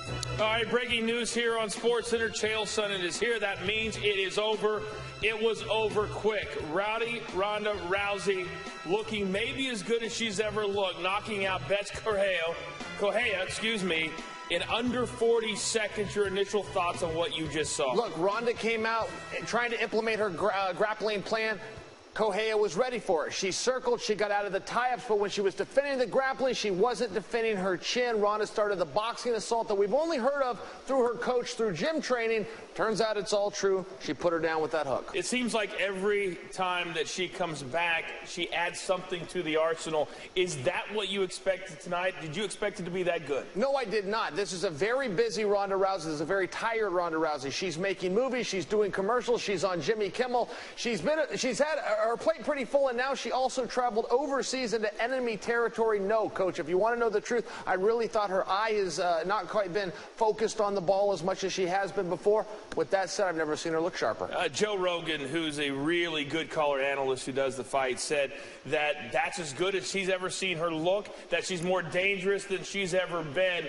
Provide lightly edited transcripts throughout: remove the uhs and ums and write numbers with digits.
All right, breaking news here on SportsCenter. Chael Sonnen is here. That means it is over. It was over quick. Ronda Rousey looking maybe as good as she's ever looked, knocking out Betts Correia, in under 40 seconds. Your initial thoughts on what you just saw? Look, Ronda came out trying to implement her grappling plan. Correia was ready for it. She circled, she got out of the tie-ups, but when she was defending the grappling, she wasn't defending her chin. Ronda started the boxing assault that we've only heard of through her coach, through gym training. Turns out it's all true. She put her down with that hook. It seems like every time that she comes back, she adds something to the arsenal. Is that what you expected tonight? Did you expect it to be that good? No, I did not. This is a very busy Ronda Rousey. This is a very tired Ronda Rousey. She's making movies. She's doing commercials. She's on Jimmy Kimmel. She's had her plate pretty full, and now she also traveled overseas into enemy territory. No, Coach, if you want to know the truth, I really thought her eye has not quite been focused on the ball as much as she has been before. With that said, I've never seen her look sharper. Joe Rogan, who's a really good color analyst who does the fight, said that that's as good as she's ever seen her look, that she's more dangerous than she's ever been.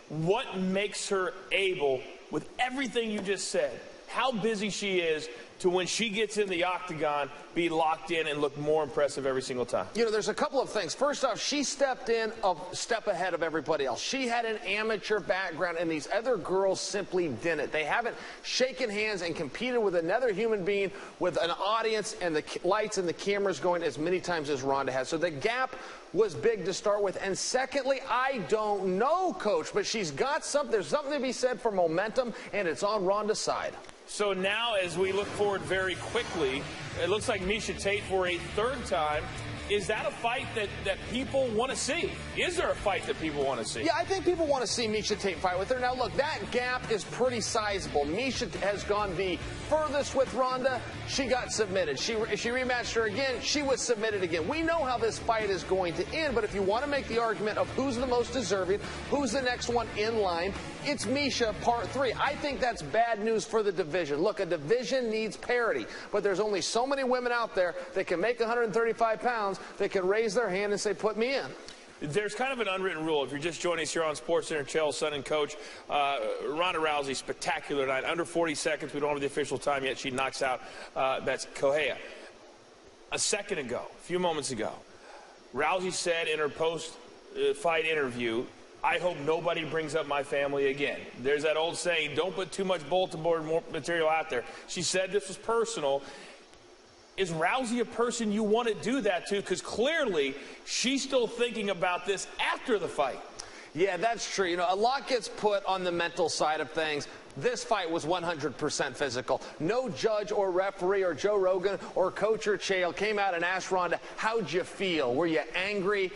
What makes her able, with everything you just said, how busy she is, to when she gets in the octagon, be locked in and look more impressive every single time? You know, there's a couple of things. First off, she stepped in a step ahead of everybody else. She had an amateur background, and these other girls simply didn't. They haven't shaken hands and competed with another human being with an audience and the lights and the cameras going as many times as Ronda has. So the gap was big to start with. And secondly, I don't know, Coach, but she's got something. There's something to be said for momentum, and it's on Ronda's side. So now, as we look forward very quickly, it looks like Miesha Tate for a third time. Is that a fight that people want to see? Is there a fight that people want to see? Yeah, I think people want to see Miesha Tate fight with her. Now, look, that gap is pretty sizable. Miesha has gone the furthest with Ronda. She got submitted. She rematched her again. She was submitted again. We know how this fight is going to end, but if you want to make the argument of who's the most deserving, who's the next one in line, it's Miesha part 3. I think that's bad news for the division. Look, a division needs parity, but there's only so many women out there that can make 135 pounds that can raise their hand and say, put me in. There's kind of an unwritten rule. If you're just joining us here on SportsCenter, Chael Sonnen, Coach, Ronda Rousey, spectacular night. Under 40 seconds. We don't have the official time yet. She knocks out Betts Correia. A second ago, a few moments ago, Rousey said in her post-fight interview, I hope nobody brings up my family again. There's that old saying, don't put too much bulletin board material out there. She said this was personal. Is Rousey a person you want to do that to? Because clearly she's still thinking about this after the fight. Yeah, that's true. You know, a lot gets put on the mental side of things. This fight was 100% physical. No judge or referee or Joe Rogan or coach or Chael came out and asked Ronda, how'd you feel? Were you angry?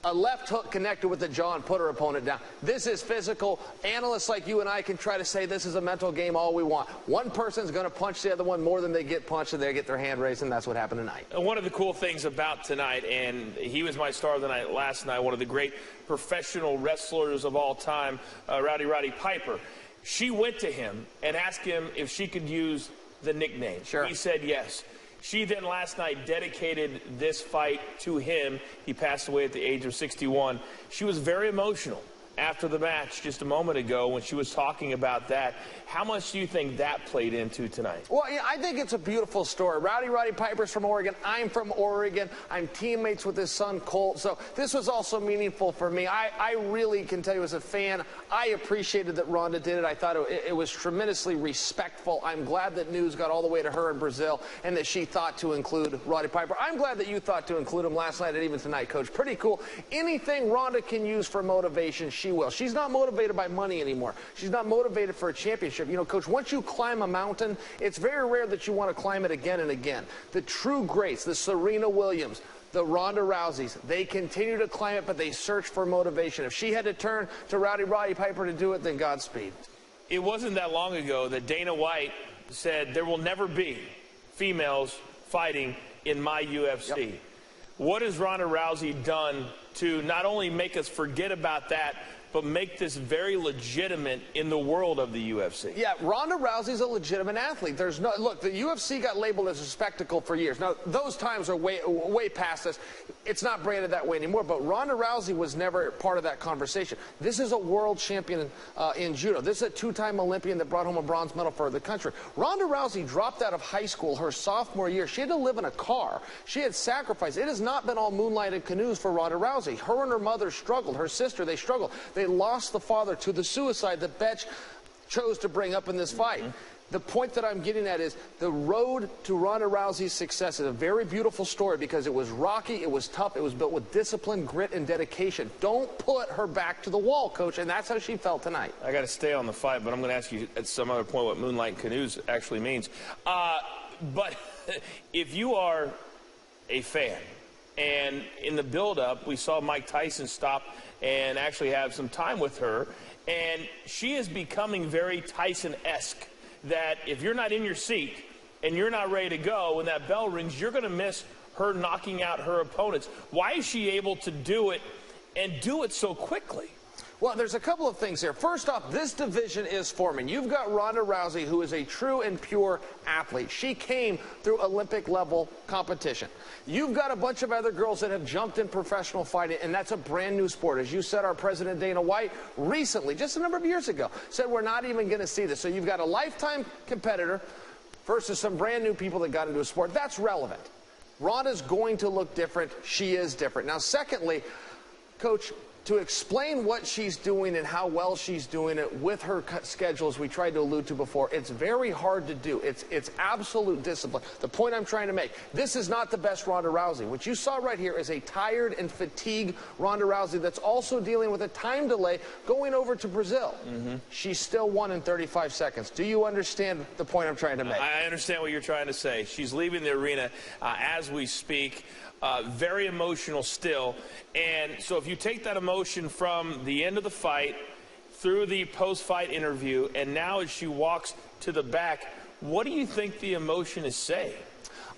A left hook connected with the jaw and put her opponent down. This is physical. Analysts like you and I can try to say this is a mental game all we want. One person's going to punch the other one more than they get punched, and they get their hand raised, and that's what happened tonight. One of the cool things about tonight, and he was my star of the night last night, one of the great professional wrestlers of all time, Roddy Piper. She went to him and asked him if she could use the nickname. Sure. He said yes. She then last night dedicated this fight to him. He passed away at the age of 61. She was very emotional after the match just a moment ago when she was talking about that. How much do you think that played into tonight? Well, yeah, I think it's a beautiful story. Roddy Piper's from Oregon. I'm from Oregon. I'm teammates with his son, Colt. So this was also meaningful for me. I really can tell you as a fan, I appreciated that Ronda did it. I thought it was tremendously respectful. I'm glad that news got all the way to her in Brazil and that she thought to include Roddy Piper. I'm glad that you thought to include him last night and even tonight, Coach. Pretty cool. Anything Ronda can use for motivation, she will. She's not motivated by money anymore. She's not motivated for a championship. You know, Coach, once you climb a mountain, it's very rare that you want to climb it again and again. The true greats, the Serena Williams, the Ronda Rouseys, they continue to climb it, but they search for motivation. If she had to turn to Roddy Piper to do it, then Godspeed. It wasn't that long ago that Dana White said there will never be females fighting in my UFC. Yep. What has Ronda Rousey done to not only make us forget about that, but make this very legitimate in the world of the UFC? Yeah, Ronda Rousey's a legitimate athlete. There's no look. The UFC got labeled as a spectacle for years. Now those times are way past us. it's not branded that way anymore, but Ronda Rousey was never part of that conversation. This is a world champion in judo. This is a two-time Olympian that brought home a bronze medal for the country. Ronda Rousey dropped out of high school her sophomore year. She had to live in a car. She had sacrificed. It has not been all moonlighted canoes for Ronda Rousey. Her and her mother struggled. Her sister, they struggled. They lost the father to the suicide that Betch chose to bring up in this fight. The point that I'm getting at is the road to Ronda Rousey's success is a very beautiful story because it was rocky, it was tough, it was built with discipline, grit, and dedication. Don't put her back to the wall, Coach, and that's how she felt tonight. I got to stay on the fight, but I'm going to ask you at some other point what moonlight canoes actually means. But if you are a fan, and in the build-up, we saw Mike Tyson stop and actually have some time with her, and she is becoming very Tyson-esque. That if you're not in your seat and you're not ready to go when that bell rings, you're going to miss her knocking out her opponents. Why is she able to do it and do it so quickly? Well, there's a couple of things here. First off, this division is forming. You've got Ronda Rousey, who is a true and pure athlete. She came through Olympic-level competition. You've got a bunch of other girls that have jumped in professional fighting, and that's a brand new sport. As you said, our President Dana White recently, just a number of years ago, said we're not even going to see this. So you've got a lifetime competitor versus some brand new people that got into a sport. That's relevant. Ronda's going to look different. She is different. Now, secondly, Coach, to explain what she's doing and how well she's doing it with her schedule, as we tried to allude to before, it's very hard to do. It's absolute discipline. The point I'm trying to make, this is not the best Ronda Rousey. What you saw right here is a tired and fatigued Ronda Rousey that's also dealing with a time delay going over to Brazil. She still won in 35 seconds. Do you understand the point I'm trying to make? I understand what you're trying to say. She's leaving the arena as we speak. Very emotional still. And so if you take that emotion from the end of the fight through the post-fight interview, and now as she walks to the back, what do you think the emotion is saying?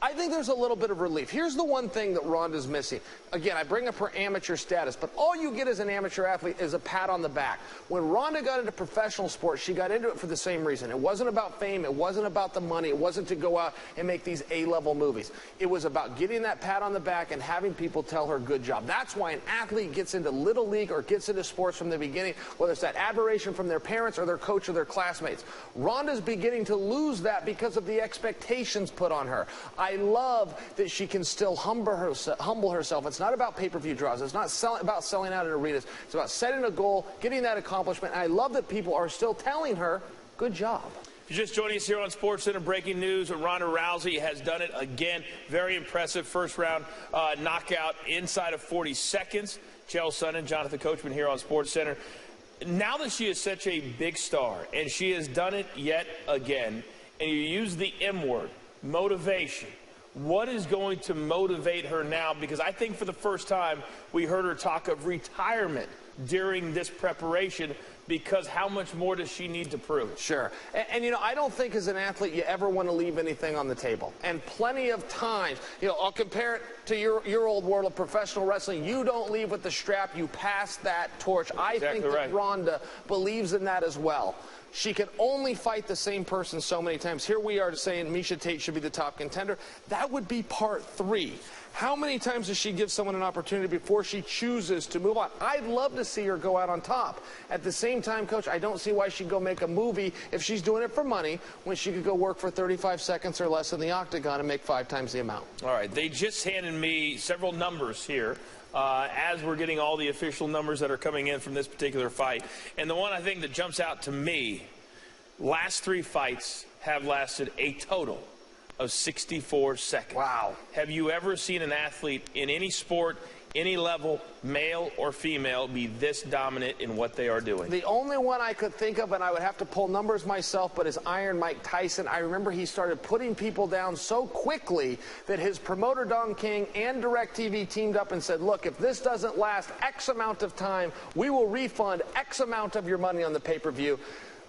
I think there's a little bit of relief. Here's the one thing that Ronda's missing. Again, I bring up her amateur status, but all you get as an amateur athlete is a pat on the back. When Ronda got into professional sports, she got into it for the same reason. It wasn't about fame. It wasn't about the money. It wasn't to go out and make these A-level movies. It was about getting that pat on the back and having people tell her good job. That's why an athlete gets into Little League or gets into sports from the beginning, whether it's that admiration from their parents or their coach or their classmates. Ronda's beginning to lose that because of the expectations put on her. I love that she can still humble herself. It's not about pay-per-view draws. It's not about selling out in arenas. It's about setting a goal, getting that accomplishment. And I love that people are still telling her, good job. If you're just joining us here on SportsCenter, breaking news, Ronda Rousey has done it again. Very impressive first-round knockout inside of 40 seconds. Chael Sonnen, Jonathan Coachman here on SportsCenter. Now that she is such a big star, and she has done it yet again, and you use the M word, motivation, what is going to motivate her now? Because I think for the first time we heard her talk of retirement during this preparation, because how much more does she need to prove? Sure. And you know, I don't think as an athlete you ever want to leave anything on the table. And plenty of times, you know, I'll compare it to your old world of professional wrestling. You don't leave with the strap. You pass that torch. I think that Ronda believes in that as well. She can only fight the same person so many times. Here we are saying Miesha Tate should be the top contender. That would be part 3. How many times does she give someone an opportunity before she chooses to move on? I'd love to see her go out on top. At the same time, Coach, I don't see why she'd go make a movie if she's doing it for money when she could go work for 35 seconds or less in the octagon and make 5 times the amount. All right, they just handed me several numbers here. As we're getting all the official numbers that are coming in from this particular fight. And the one I think that jumps out to me, last 3 fights have lasted a total of 64 seconds. Wow. Have you ever seen an athlete in any sport, any level, male or female, be this dominant in what they are doing? The only one I could think of, and I would have to pull numbers myself, but is Iron Mike Tyson. I remember he started putting people down so quickly that his promoter, Don King, and DirecTV teamed up and said, look, if this doesn't last X amount of time, we will refund X amount of your money on the pay-per-view.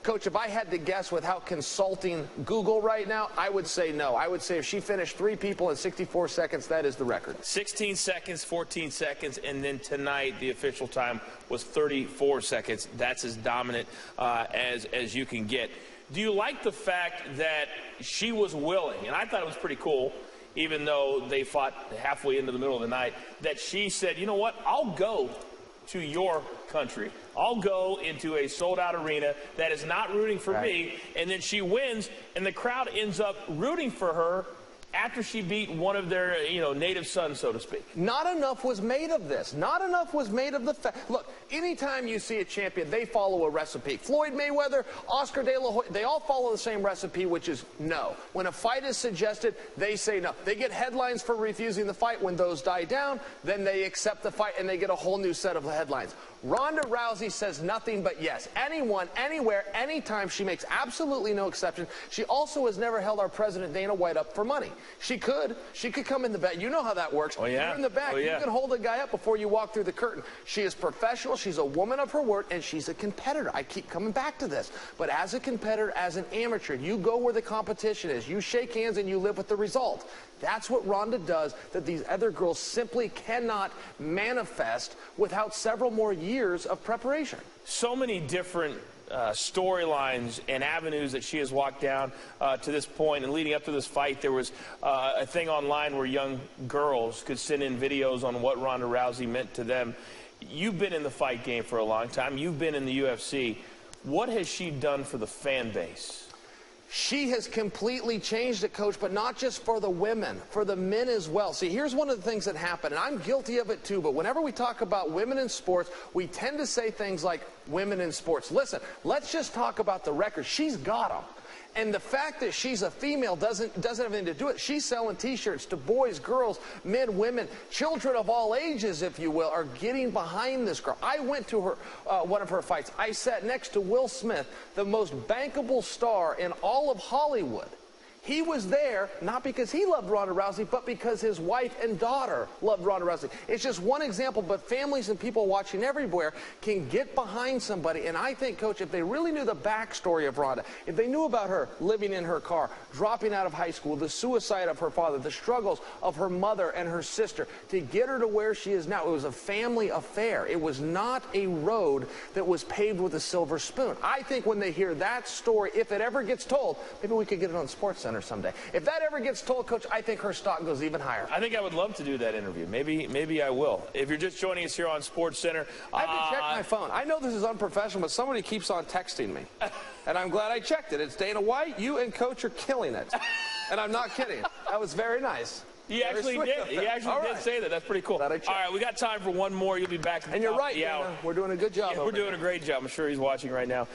Coach, if I had to guess without consulting Google right now, I would say no. I would say if she finished 3 people in 64 seconds, that is the record. 16 seconds, 14 seconds, and then tonight the official time was 34 seconds. That's as dominant as you can get. Do you like the fact that she was willing, and I thought it was pretty cool, even though they fought halfway into the middle of the night, that she said, you know what, I'll go to your country. I'll go into a sold-out arena that is not rooting for me, and then she wins, and the crowd ends up rooting for her after she beat one of their, native sons, so to speak. Not enough was made of this. Not enough was made of the fact. Look, anytime you see a champion, they follow a recipe. Floyd Mayweather, Oscar De La Hoya, they all follow the same recipe, which is no. When a fight is suggested, they say no. They get headlines for refusing the fight. When those die down, then they accept the fight, and they get a whole new set of headlines. Ronda Rousey says nothing but yes. Anyone, anywhere, anytime. She makes absolutely no exception. She also has never held our president Dana White up for money. She could come in the back. You know how that works. Oh, yeah. You're in the back. You can hold a guy up before you walk through the curtain. She is professional. She's a woman of her word, and she's a competitor. I keep coming back to this. But as a competitor, as an amateur, you go where the competition is. You shake hands and you live with the result. That's what Ronda does that these other girls simply cannot manifest without several more years of preparation. So many different storylines and avenues that she has walked down to this point, and leading up to this fight, there was a thing online where young girls could send in videos on what Ronda Rousey meant to them. You've been in the fight game for a long time. You've been in the UFC. What has she done for the fan base? She has completely changed it, Coach, but not just for the women, for the men as well. See, here's one of the things that happen, and I'm guilty of it too, but whenever we talk about women in sports, we tend to say things like women in sports. Listen, let's just talk about the record. She's got them. And the fact that she's a female doesn't have anything to do with it. She's selling T-shirts to boys, girls, men, women, children of all ages, if you will, are getting behind this girl. I went to her one of her fights. I sat next to Will Smith, the most bankable star in all of Hollywood. He was there not because he loved Ronda Rousey, but because his wife and daughter loved Ronda Rousey. It's just one example, but families and people watching everywhere can get behind somebody. And I think, Coach, if they really knew the backstory of Ronda, if they knew about her living in her car, dropping out of high school, the suicide of her father, the struggles of her mother and her sister, to get her to where she is now, it was a family affair. It was not a road that was paved with a silver spoon. I think when they hear that story, if it ever gets told, maybe we could get it on SportsCenter someday. If that ever gets told, Coach, I think her stock goes even higher. I think I would love to do that interview. Maybe I will. If you're just joining us here on SportsCenter, I have to check my phone. I know this is unprofessional, but somebody keeps on texting me, and I'm glad I checked it. It's Dana White. You and Coach are killing it, and I'm not kidding. That was very nice. He actually did. He actually did say that. That's pretty cool. All right, we got time for one more. You'll be back at the top of the hour. Dana. We're doing a good job. Yeah, we're doing a great job. I'm sure he's watching right now.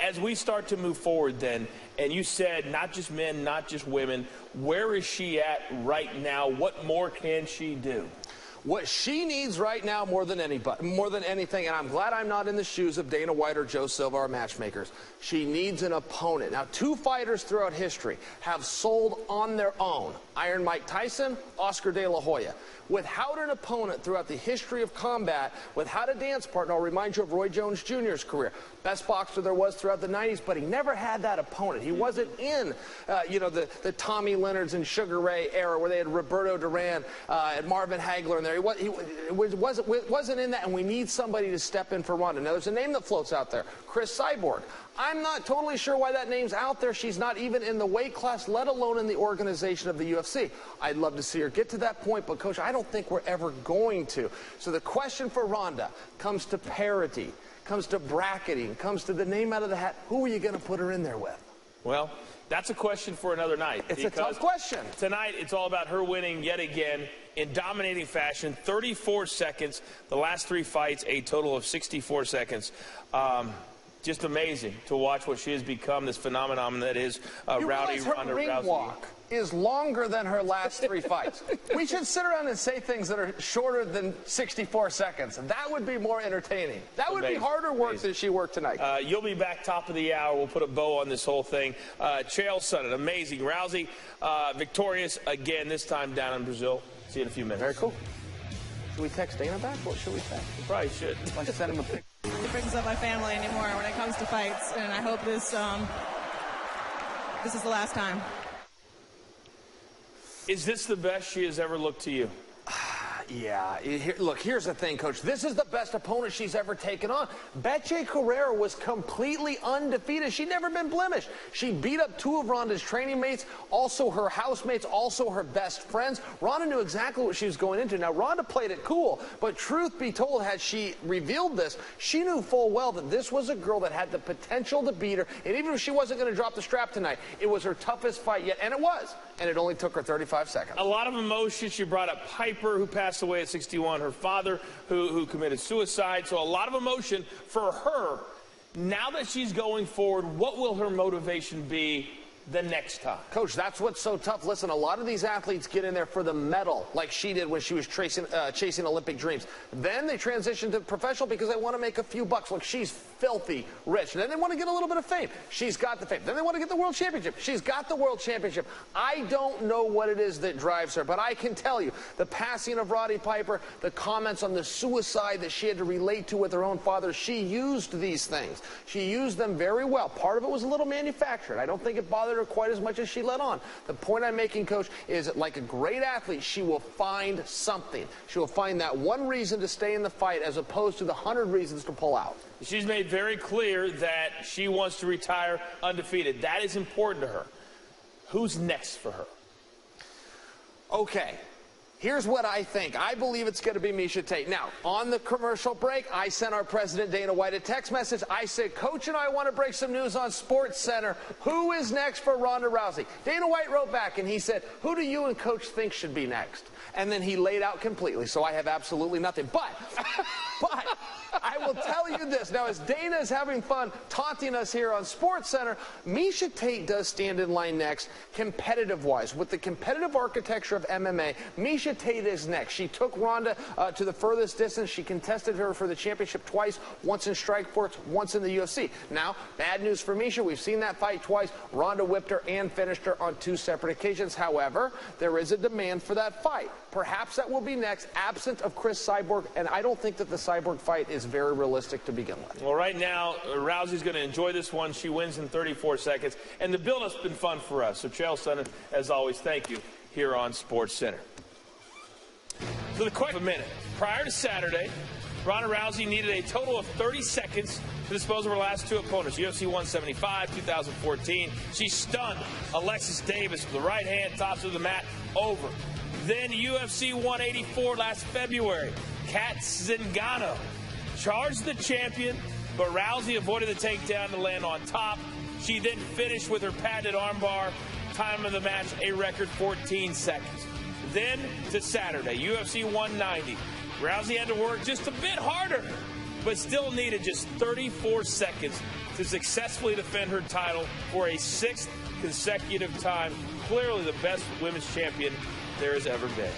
As we start to move forward then, and you said not just men, not just women, where is she at right now? What more can she do? What she needs right now more than anything, and I'm glad I'm not in the shoes of Dana White or Joe Silva, our matchmakers, she needs an opponent. Now, two fighters throughout history have sold on their own. Iron Mike Tyson, Oscar De La Hoya. Without an opponent throughout the history of combat, without a dance partner, I'll remind you of Roy Jones Jr.'s career. Best boxer there was throughout the 90s, but he never had that opponent. He wasn't in, the Tommy Leonards and Sugar Ray era where they had Roberto Duran and Marvin Hagler in there. He wasn't in that, and we need somebody to step in for Ronda. Now, there's a name that floats out there, Chris Cyborg. I'm not totally sure why that name's out there. She's not even in the weight class, let alone in the organization of the UFC. I'd love to see her get to that point, but, Coach, I don't think we're ever going to. So the question for Ronda comes to parity, comes to bracketing, comes to the name out of the hat. Who are you going to put her in there with? Well, that's a question for another night. It's a tough question. Tonight, it's all about her winning yet again in dominating fashion, 34 seconds. The last three fights, a total of 64 seconds. Just amazing to watch what she has become, this phenomenon that is Rowdy Ronda Rousey. Ring walk is longer than her last three fights. We should sit around and say things that are shorter than 64 seconds. That would be more entertaining. That would be harder work than she worked tonight. You'll be back top of the hour. We'll put a bow on this whole thing. Chael Sonnen, amazing. Rousey victorious again, this time down in Brazil. See you in a few minutes. Very cool. Should we text Dana back? What should we text? We probably should. Like send him a picture. It brings up my family anymore when it comes to fights, and I hope this is the last time. Is this the best she has ever looked to you? Yeah, look, here's the thing, Coach. This is the best opponent she's ever taken on. Bethe Carrera was completely undefeated. She'd never been blemished. She beat up 2 of Ronda's training mates, also her housemates, also her best friends. Ronda knew exactly what she was going into. Now, Ronda played it cool, but truth be told, had she revealed this, she knew full well that this was a girl that had the potential to beat her, and even if she wasn't going to drop the strap tonight, it was her toughest fight yet, and it was, and it only took her 35 seconds. A lot of emotion. She brought up Piper, who passed away at 61, her father, who committed suicide. So a lot of emotion for her. Now that she's going forward, what will her motivation be the next time? Coach, that's what's so tough. Listen, a lot of these athletes get in there for the medal, like she did when she was chasing Olympic dreams. Then they transition to professional because they want to make a few bucks. Look, she's filthy rich. And then they want to get a little bit of fame. She's got the fame. Then they want to get the world championship. She's got the world championship. I don't know what it is that drives her, but I can tell you, the passing of Roddy Piper, the comments on the suicide that she had to relate to with her own father, she used these things. She used them very well. Part of it was a little manufactured. I don't think it bothered her quite as much as she let on. The point I'm making, Coach, is that like a great athlete, she will find something. She will find that one reason to stay in the fight as opposed to the 100 reasons to pull out. She's made very clear that she wants to retire undefeated. That is important to her. Who's next for her? Okay. Here's what I think. I believe it's going to be Miesha Tate. Now, on the commercial break, I sent our president, Dana White, a text message. I said, Coach and I want to break some news on Sports Center. Who is next for Ronda Rousey? Dana White wrote back, and he said, who do you and Coach think should be next? And then he laid out completely, so I have absolutely nothing. But I will tell you this. Now, as Dana is having fun taunting us here on Sports Center, Miesha Tate does stand in line next, competitive-wise. With the competitive architecture of MMA, Miesha Tate is next. She took Ronda to the furthest distance. She contested her for the championship twice, once in Strikeforce, once in the UFC. Now, bad news for Miesha. We've seen that fight twice. Ronda whipped her and finished her on 2 separate occasions. However, there is a demand for that fight. Perhaps that will be next, absent of Chris Cyborg, and I don't think that the Cyborg fight is very realistic to begin with. Well, right now, Rousey's going to enjoy this one. She wins in 34 seconds, and the build-up's been fun for us. So, Chael Sonnen, as always, thank you here on Sports Center. So the question of a minute. Prior to Saturday, Ronda Rousey needed a total of 30 seconds to dispose of her last 2 opponents. UFC 175, 2014. She stunned Alexis Davis with the right hand, tops of the mat, over. Then UFC 184 last February. Kat Zingano charged the champion, but Rousey avoided the takedown to land on top. She then finished with her patented armbar. Time of the match, a record 14 seconds. Then to Saturday, UFC 190. Rousey had to work just a bit harder, but still needed just 34 seconds to successfully defend her title for a 6th consecutive time. Clearly the best women's champion there has ever been.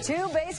2 base